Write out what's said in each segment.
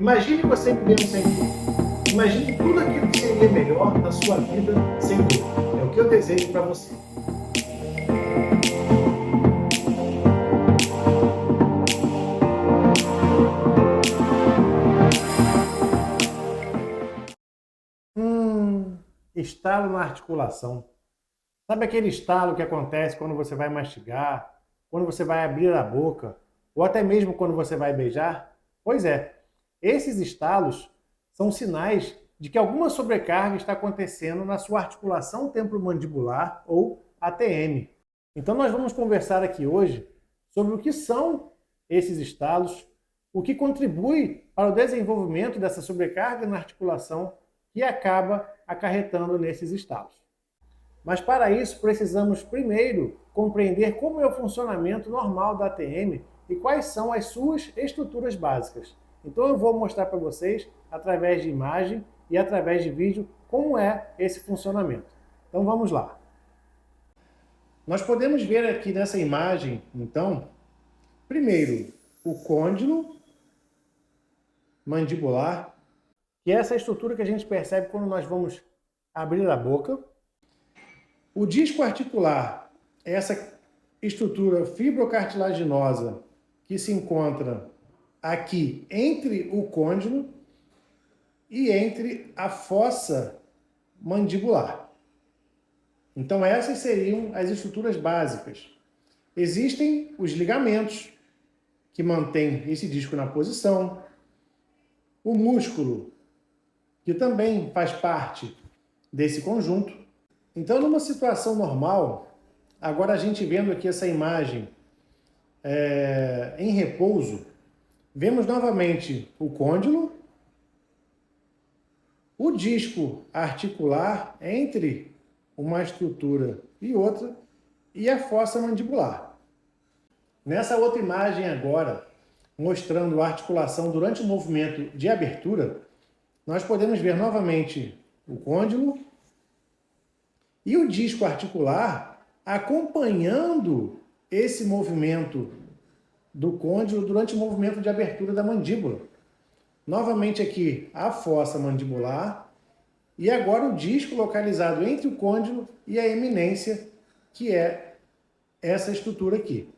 Imagine você vivendo sem dor. Imagine tudo aquilo que seria melhor na sua vida sem dor. É o que eu desejo para você. Estalo na articulação. Sabe aquele estalo que acontece quando você vai mastigar, quando você vai abrir a boca, ou até mesmo quando você vai beijar? Pois é, esses estalos são sinais de que alguma sobrecarga está acontecendo na sua articulação temporomandibular ou ATM. Então nós vamos conversar aqui hoje sobre o que são esses estalos, o que contribui para o desenvolvimento dessa sobrecarga na articulação que acaba acarretando nesses estalos. Mas para isso precisamos primeiro compreender como é o funcionamento normal da ATM e quais são as suas estruturas básicas. Então eu vou mostrar para vocês, através de imagem e através de vídeo, como é esse funcionamento. Então vamos lá. Nós podemos ver aqui nessa imagem, então, primeiro, o côndilo mandibular, que é essa estrutura que a gente percebe quando nós vamos abrir a boca. O disco articular é essa estrutura fibrocartilaginosa que se encontra aqui entre o côndilo e entre a fossa mandibular. Então essas seriam as estruturas básicas. Existem os ligamentos que mantêm esse disco na posição, o músculo, que também faz parte desse conjunto. Então, numa situação normal, agora a gente vendo aqui essa imagem em repouso, vemos novamente o côndilo, o disco articular entre uma estrutura e outra, e a fossa mandibular. Nessa outra imagem agora, mostrando a articulação durante o movimento de abertura, nós podemos ver novamente o côndilo e o disco articular acompanhando esse movimento do côndilo durante o movimento de abertura da mandíbula. Novamente aqui a fossa mandibular e agora o disco localizado entre o côndilo e a eminência, que é essa estrutura aqui.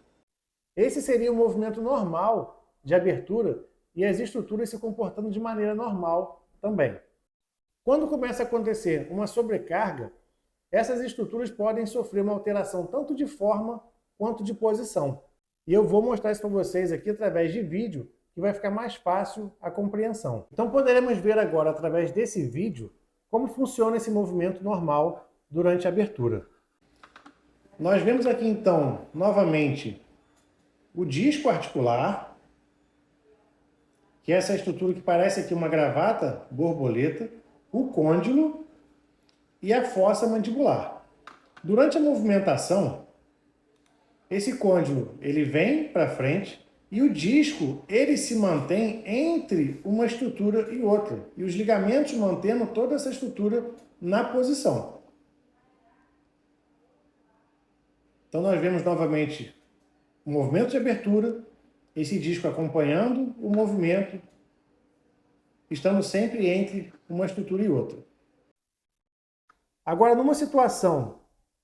Esse seria o movimento normal de abertura e as estruturas se comportando de maneira normal também. Quando começa a acontecer uma sobrecarga, essas estruturas podem sofrer uma alteração tanto de forma quanto de posição. E eu vou mostrar isso para vocês aqui através de vídeo, que vai ficar mais fácil a compreensão. Então poderemos ver agora, através desse vídeo, como funciona esse movimento normal durante a abertura. Nós vemos aqui então, novamente, o disco articular, que é essa estrutura que parece aqui uma gravata borboleta, o côndilo e a fossa mandibular. Durante a movimentação, esse côndilo ele vem para frente e o disco ele se mantém entre uma estrutura e outra, e os ligamentos mantendo toda essa estrutura na posição. Então nós vemos novamente o movimento de abertura, esse disco acompanhando o movimento, estando sempre entre uma estrutura e outra. Agora, numa situação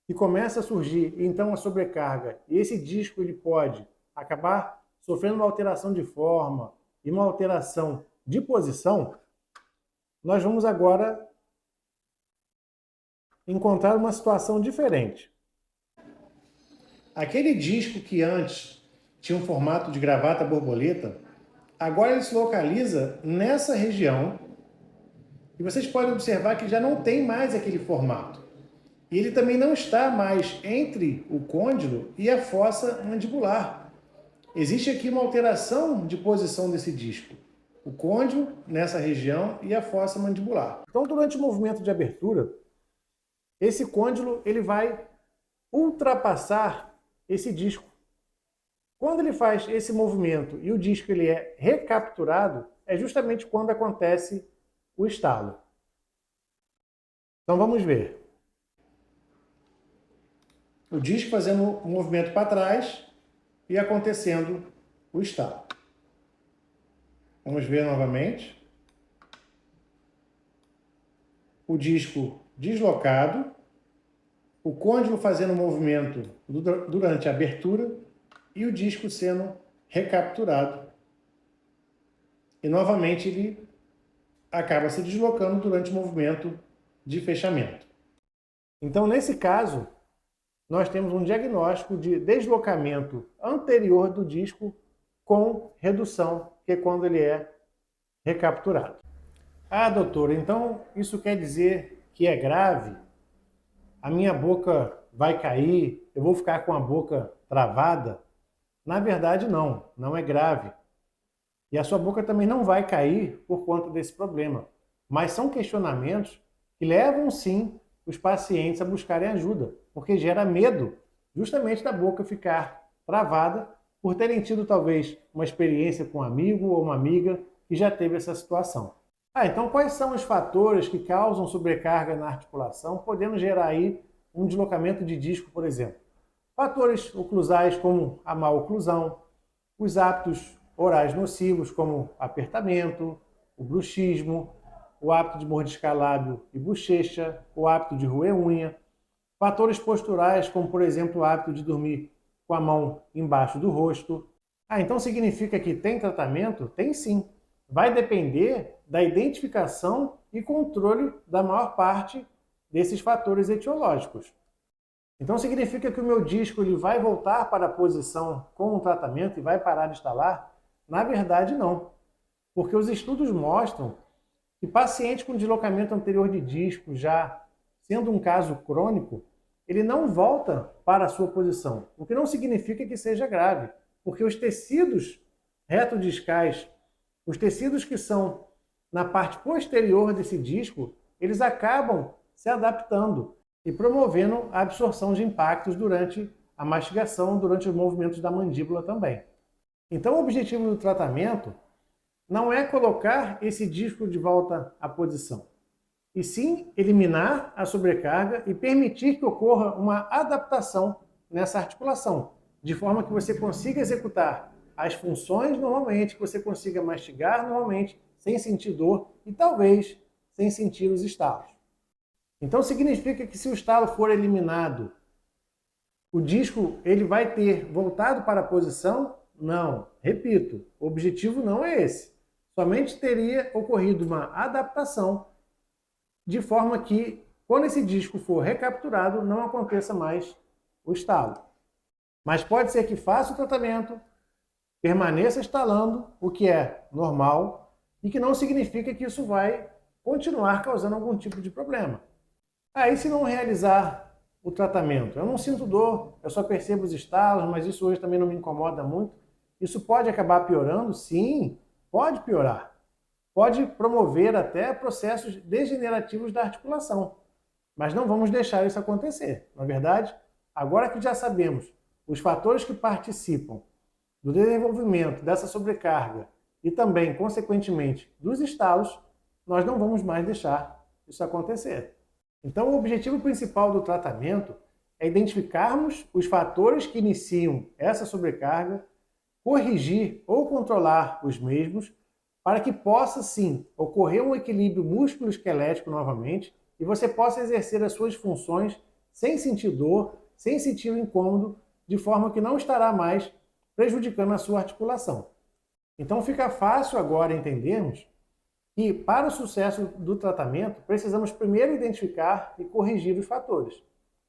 que começa a surgir, então, a sobrecarga, e esse disco ele pode acabar sofrendo uma alteração de forma e uma alteração de posição, nós vamos agora encontrar uma situação diferente. Aquele disco que antes tinha um formato de gravata borboleta, agora ele se localiza nessa região e vocês podem observar que já não tem mais aquele formato. E ele também não está mais entre o côndilo e a fossa mandibular. Existe aqui uma alteração de posição desse disco. O côndilo nessa região e a fossa mandibular. Então, durante o movimento de abertura, esse côndilo ele vai ultrapassar esse disco. Quando ele faz esse movimento e o disco ele é recapturado, é justamente quando acontece o estalo. Então vamos ver. O disco fazendo um movimento para trás e acontecendo o estalo. Vamos ver novamente. O disco deslocado, o côndilo fazendo movimento durante a abertura e o disco sendo recapturado. E novamente ele acaba se deslocando durante o movimento de fechamento. Então, nesse caso, nós temos um diagnóstico de deslocamento anterior do disco com redução, que é quando ele é recapturado. Ah, doutor, então isso quer dizer que é grave? A minha boca vai cair? Eu vou ficar com a boca travada? Na verdade, não é grave. E a sua boca também não vai cair por conta desse problema. Mas são questionamentos que levam, sim, os pacientes a buscarem ajuda, porque gera medo justamente da boca ficar travada por terem tido, talvez, uma experiência com um amigo ou uma amiga que já teve essa situação. Então quais são os fatores que causam sobrecarga na articulação, podendo gerar aí um deslocamento de disco, por exemplo? Fatores oclusais como a má oclusão, os hábitos orais nocivos como apertamento, o bruxismo, o hábito de mordiscar lábio e bochecha, o hábito de roer unha, fatores posturais como, por exemplo, o hábito de dormir com a mão embaixo do rosto. Então significa que tem tratamento? Tem sim. Vai depender da identificação e controle da maior parte desses fatores etiológicos. Então significa que o meu disco ele vai voltar para a posição com o tratamento e vai parar de estalar? Na verdade, não. Porque os estudos mostram que paciente com deslocamento anterior de disco, já sendo um caso crônico, ele não volta para a sua posição, o que não significa que seja grave, porque os tecidos retrodiscais, os tecidos que são na parte posterior desse disco, eles acabam se adaptando e promovendo a absorção de impactos durante a mastigação, durante os movimentos da mandíbula também. Então o objetivo do tratamento não é colocar esse disco de volta à posição, e sim eliminar a sobrecarga e permitir que ocorra uma adaptação nessa articulação, de forma que você consiga executar as funções normalmente, que você consiga mastigar normalmente, sem sentir dor e talvez sem sentir os estalos. Então significa que se o estalo for eliminado, o disco ele vai ter voltado para a posição? Não. Repito, o objetivo não é esse. Somente teria ocorrido uma adaptação de forma que, quando esse disco for recapturado, não aconteça mais o estalo. Mas pode ser que faça o tratamento, permaneça estalando, o que é normal, e que não significa que isso vai continuar causando algum tipo de problema. Aí se não realizar o tratamento, eu não sinto dor, eu só percebo os estalos, mas isso hoje também não me incomoda muito, isso pode acabar piorando? Sim, pode piorar. Pode promover até processos degenerativos da articulação. Mas não vamos deixar isso acontecer. Na verdade, agora que já sabemos os fatores que participam do desenvolvimento dessa sobrecarga e também, consequentemente, dos estalos, nós não vamos mais deixar isso acontecer. Então, o objetivo principal do tratamento é identificarmos os fatores que iniciam essa sobrecarga, corrigir ou controlar os mesmos, para que possa, sim, ocorrer um equilíbrio músculo-esquelético novamente e você possa exercer as suas funções sem sentir dor, sem sentir o incômodo, de forma que não estará mais prejudicando a sua articulação. Então fica fácil agora entendermos que, para o sucesso do tratamento, precisamos primeiro identificar e corrigir os fatores.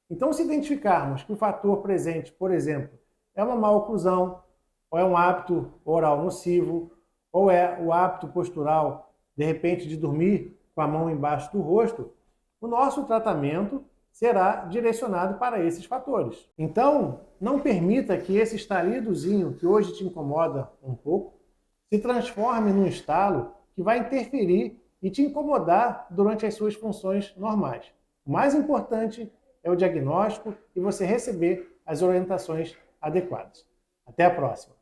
Então, se identificarmos que o fator presente, por exemplo, é uma má oclusão, ou é um hábito oral nocivo, ou é o hábito postural, de repente, de dormir com a mão embaixo do rosto, o nosso tratamento será direcionado para esses fatores. Então, não permita que esse estalidozinho, que hoje te incomoda um pouco, se transforme num estalo que vai interferir e te incomodar durante as suas funções normais. O mais importante é o diagnóstico e você receber as orientações adequadas. Até a próxima!